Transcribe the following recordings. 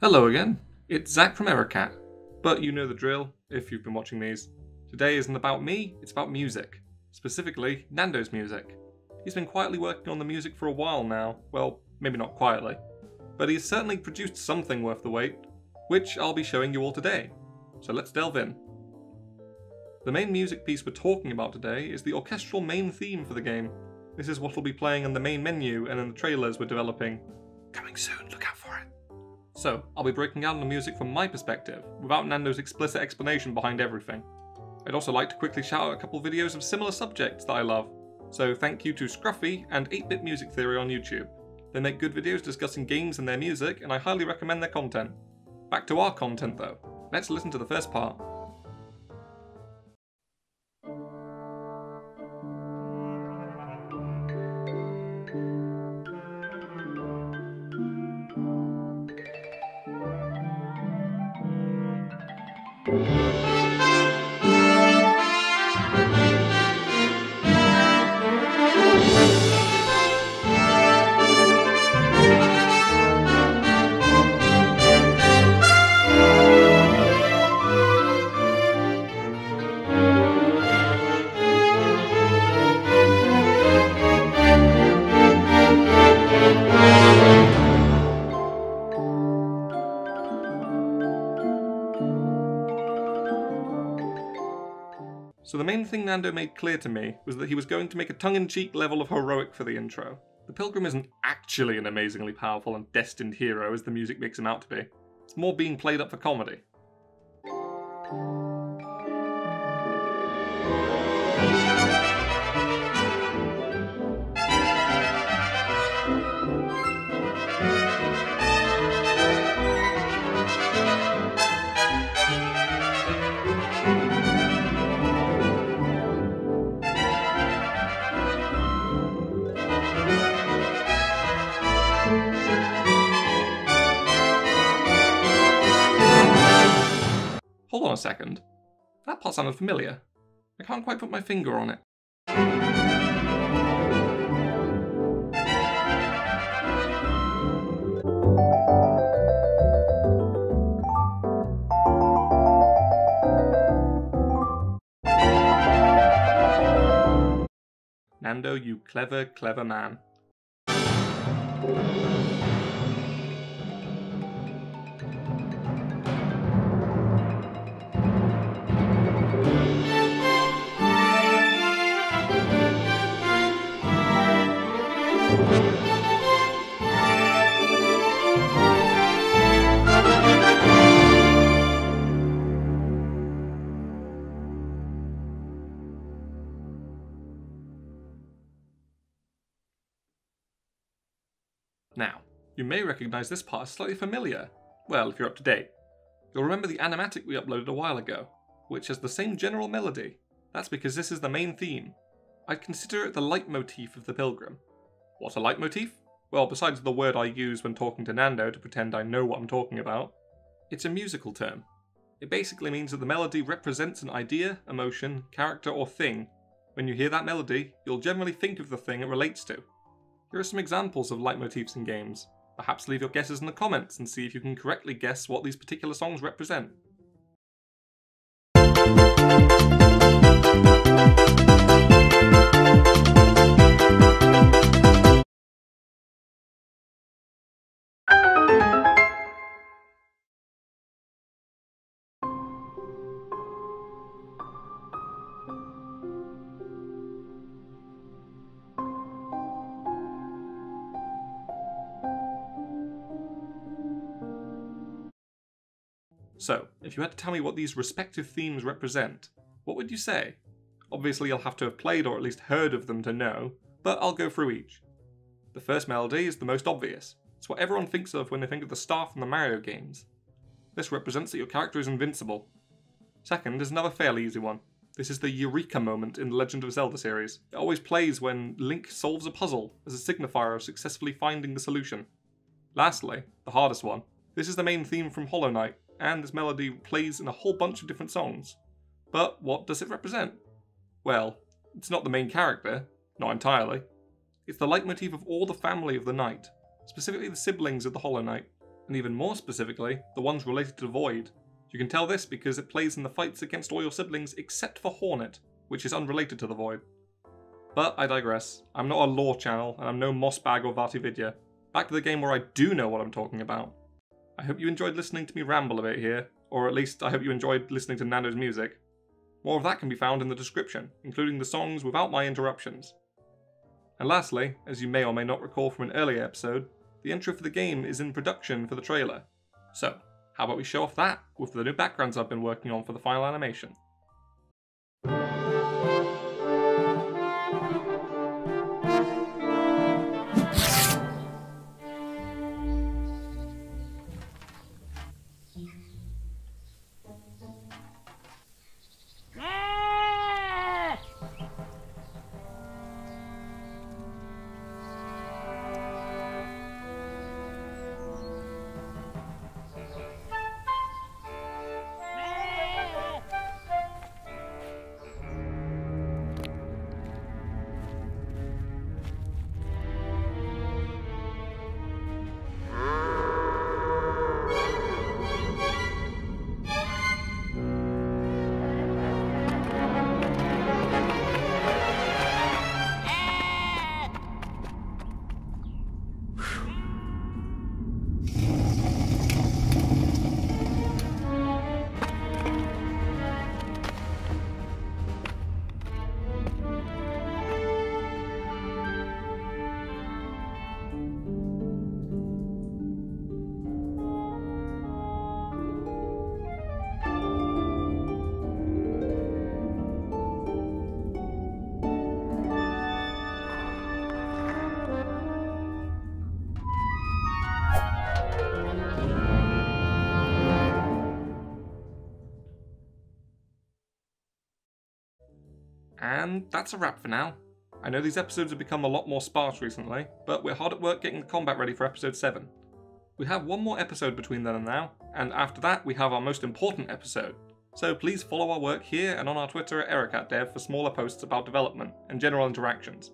Hello again, it's Zach from Errorcat. But you know the drill, if you've been watching these. Today isn't about me, it's about music. Specifically, Nando's music. He's been quietly working on the music for a while now. Well, maybe not quietly. But he's certainly produced something worth the wait, which I'll be showing you all today. So let's delve in. The main music piece we're talking about today is the orchestral main theme for the game. This is what will be playing in the main menu and in the trailers we're developing. Coming soon, look out for it. So, I'll be breaking down the music from my perspective, without Nando's explicit explanation behind everything. I'd also like to quickly shout out a couple videos of similar subjects that I love. So thank you to Scruffy and 8-Bit Music Theory on YouTube. They make good videos discussing games and their music, and I highly recommend their content. Back to our content though. Let's listen to the first part. So the main thing Nando made clear to me was that he was going to make a tongue-in-cheek level of heroic for the intro. The Pilgrim isn't actually an amazingly powerful and destined hero as the music makes him out to be. It's more being played up for comedy. Hold on a second. That part sounded familiar. I can't quite put my finger on it. Nando, you clever, clever man. Now, you may recognise this part as slightly familiar. Well, if you're up to date. You'll remember the animatic we uploaded a while ago, which has the same general melody. That's because this is the main theme. I'd consider it the leitmotif of the Pilgrim. What's a leitmotif? Well, besides the word I use when talking to Nando to pretend I know what I'm talking about, it's a musical term. It basically means that the melody represents an idea, emotion, character, or thing. When you hear that melody, you'll generally think of the thing it relates to. Here are some examples of leitmotifs in games. Perhaps leave your guesses in the comments and see if you can correctly guess what these particular songs represent. So, if you had to tell me what these respective themes represent, what would you say? Obviously you'll have to have played or at least heard of them to know, but I'll go through each. The first melody is the most obvious. It's what everyone thinks of when they think of the star from the Mario games. This represents that your character is invincible. Second is another fairly easy one. This is the Eureka moment in the Legend of Zelda series. It always plays when Link solves a puzzle as a signifier of successfully finding the solution. Lastly, the hardest one. This is the main theme from Hollow Knight, and this melody plays in a whole bunch of different songs. But what does it represent? Well, it's not the main character, not entirely. It's the leitmotif of all the family of the knight, specifically the siblings of the Hollow Knight. and even more specifically, the ones related to Void. You can tell this because it plays in the fights against all your siblings except for Hornet, which is unrelated to the Void. But I digress. I'm not a lore channel, and I'm no Mossbag or Vatividya. Back to the game where I do know what I'm talking about. I hope you enjoyed listening to me ramble a bit here, or at least I hope you enjoyed listening to Nando's music. More of that can be found in the description, including the songs without my interruptions. And lastly, as you may or may not recall from an earlier episode, the intro for the game is in production for the trailer. So, how about we show off that with the new backgrounds I've been working on for the final animation. And that's a wrap for now. I know these episodes have become a lot more sparse recently, but we're hard at work getting the combat ready for episode 7. We have one more episode between then and now, and after that we have our most important episode. So please follow our work here and on our Twitter at EricatDev for smaller posts about development and general interactions.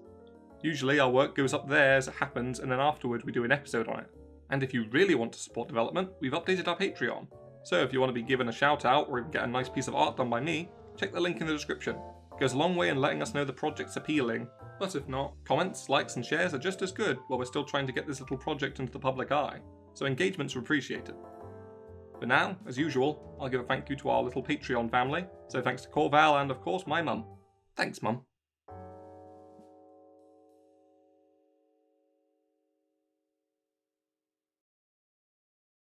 Usually our work goes up there as it happens, and then afterward we do an episode on it. And if you really want to support development, we've updated our Patreon. So if you want to be given a shout out or even get a nice piece of art done by me, check the link in the description. It goes a long way in letting us know the project's appealing, but if not, comments, likes and shares are just as good while we're still trying to get this little project into the public eye, so engagements are appreciated. But now, as usual, I'll give a thank you to our little Patreon family, so thanks to Corval and of course my mum. Thanks, Mum.